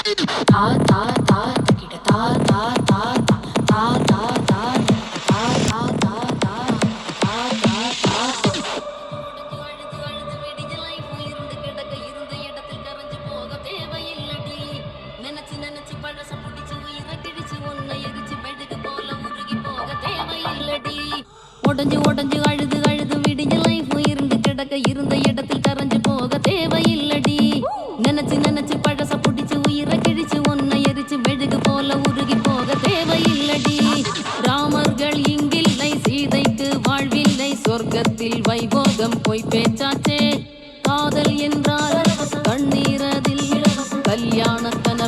தா தா தா தகிட தா தா தா தா தா தா தா தா தா தா தா தா தா அழுது அழுது விடிஞ்ச லைஃப் இருந்து கிடக்க இருந்த இடத்தில் கரைஞ்சு போக தேவையில்லடி நினைச்சு நினைச்சு பழச புடிச்சு உயிரை கிழிச்சு ஒன்ன எரிச்சு மெழுகு போல உருகி போக தேவையில்லடி உடஞ்சு உடஞ்சு அழுது அழுது விடிஞ்ச லைஃப் இருந்து கிடக்க இருந்த இடத்தில் கரைஞ்சு போக தேவையில்லடி நினைச்சு நினைச்சு பழச புடிச்சு உயிரை கிழிச்சு ஒன்ன எரிச்சு மெழுகு போல உருகி போக தேவையில்லடி ராமர்கள் இங்கில்லை சீதைக்கு வாழ்வில்லை சொர்க்கத்தில் வைபோகம் போய் பேச்சாச்சே காதல் என்றால் கண்ணீரதில் கல்யாண கனவு